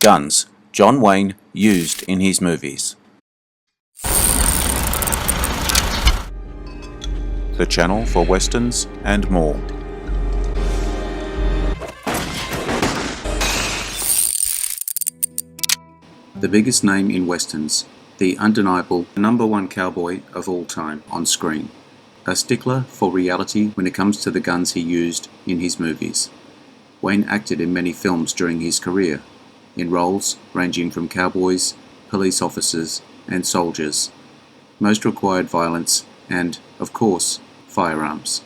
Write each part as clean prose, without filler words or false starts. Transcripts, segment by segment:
guns John Wayne used in his movies. The channel for westerns and more. The biggest name in westerns, the undeniable #1 cowboy of all time on screen. A stickler for reality when it comes to the guns he used in his movies. Wayne acted in many films during his career, in roles ranging from cowboys, police officers, and soldiers. Most required violence and, of course, firearms.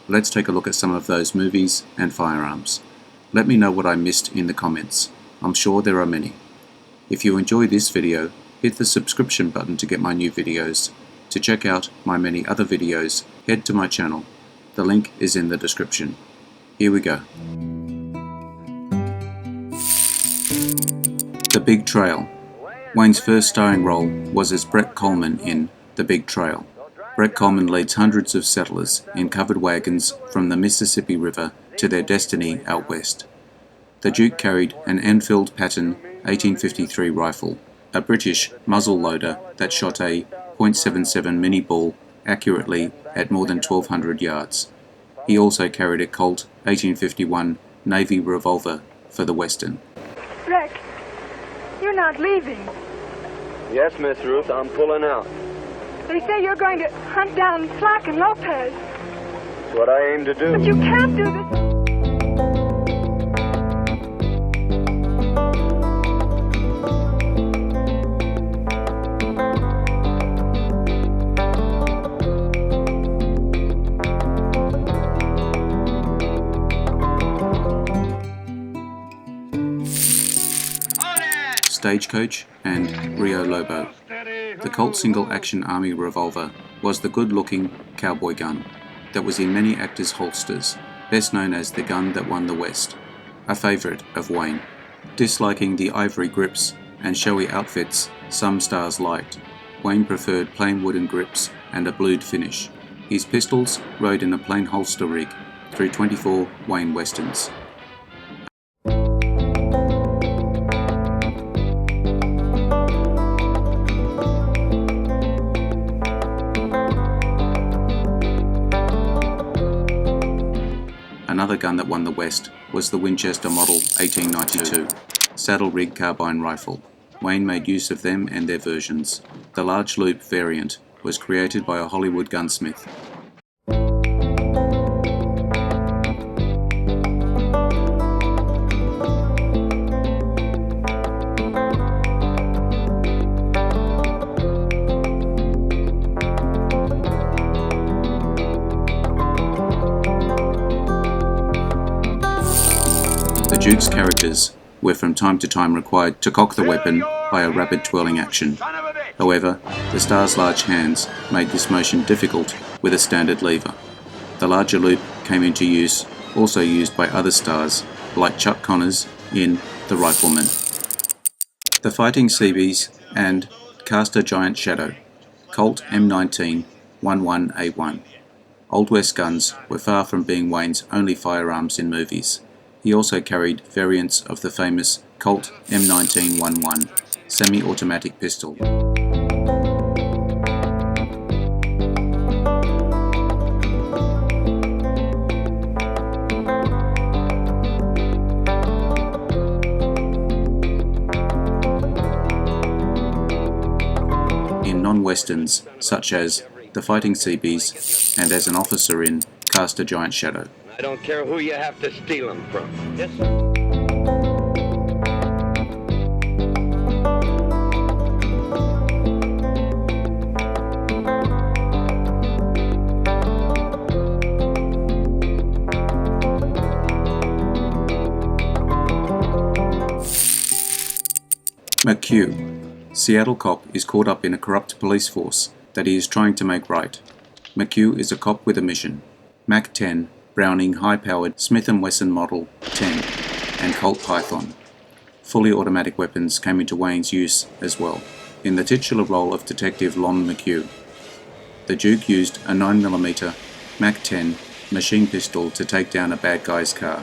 Let's take a look at some of those movies and firearms. Let me know what I missed in the comments. I'm sure there are many. If you enjoy this video, hit the subscription button to get my new videos. To check out my many other videos, head to my channel. The link is in the description. Here we go. The Big Trail. Wayne's first starring role was as Brett Coleman in The Big Trail. Brett Coleman leads hundreds of settlers in covered wagons from the Mississippi River to their destiny out west. The Duke carried an Enfield pattern 1853 rifle, a British muzzle loader that shot a .77 mini ball accurately at more than 1,200 yards. He also carried a Colt 1851 Navy revolver for the Western. Rick, you're not leaving. Yes, Miss Ruth, I'm pulling out. They say you're going to hunt down Flack and Lopez. That's what I aim to do. But you can't do this. Stagecoach and Rio Lobo. The Colt single-action army revolver was the good-looking cowboy gun that was in many actors' holsters, best known as the gun that won the West, a favourite of Wayne. Disliking the ivory grips and showy outfits some stars liked, Wayne preferred plain wooden grips and a blued finish. His pistols rode in a plain holster rig through 24 Wayne Westerns. Another gun that won the West was the Winchester Model 1892 saddle rig carbine rifle. Wayne made use of them and their versions. The large loop variant was created by a Hollywood gunsmith. The Duke's characters were from time to time required to cock the weapon by a rapid twirling action. However, the star's large hands made this motion difficult with a standard lever. The larger loop came into use, also used by other stars, like Chuck Connors in The Rifleman. The Fighting Seabees and Cast a Giant Shadow, Colt M19 11A1. Old West guns were far from being Wayne's only firearms in movies. He also carried variants of the famous Colt M1911 semi-automatic pistol. In non-westerns such as The Fighting Seabees and as an officer in Cast a Giant Shadow. I don't care who you have to steal them from. Yes, sir. McHugh. Seattle cop is caught up in a corrupt police force that he is trying to make right. McHugh is a cop with a mission. Mac 10 Browning high-powered Smith & Wesson Model 10 and Colt Python. Fully automatic weapons came into Wayne's use as well, in the titular role of Detective Lon McHugh. The Duke used a 9mm Mac 10 machine pistol to take down a bad guy's car.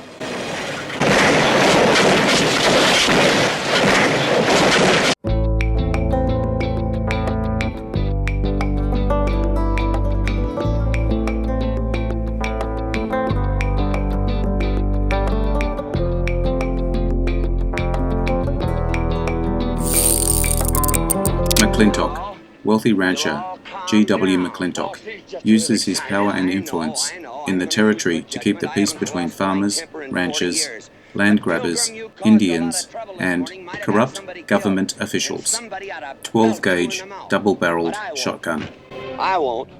McClintock, wealthy rancher G.W. McClintock, uses his power and influence in the territory to keep the peace between farmers, ranchers, land grabbers, Indians, and corrupt government officials. 12-gauge, double-barreled shotgun. I won't.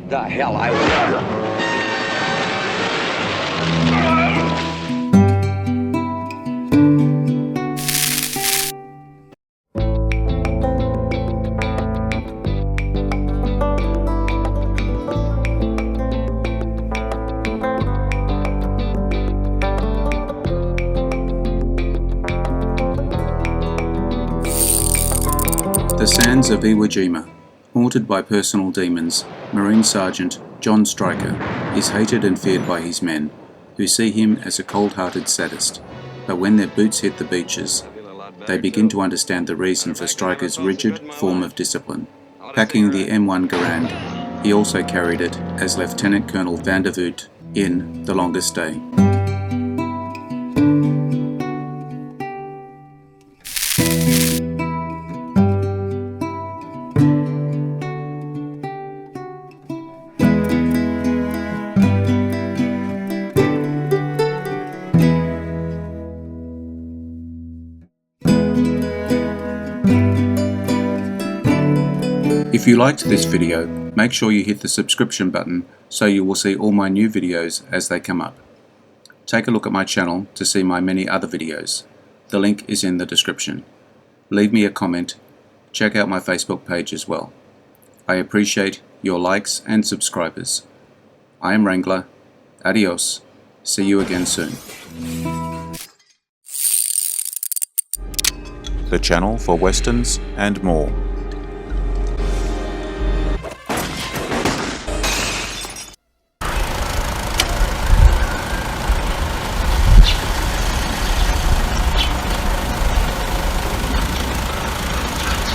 The hell I won't. The sands of Iwo Jima, haunted by personal demons, Marine Sergeant John Stryker is hated and feared by his men, who see him as a cold-hearted sadist. But when their boots hit the beaches, they begin to understand the reason for Stryker's rigid form of discipline. Packing the M1 Garand, he also carried it as Lieutenant Colonel Vandervoot in The Longest Day. If you liked this video, make sure you hit the subscription button so you will see all my new videos as they come up. Take a look at my channel to see my many other videos. The link is in the description. Leave me a comment. Check out my Facebook page as well. I appreciate your likes and subscribers. I am Wrangler. Adios. See you again soon. The channel for westerns and more.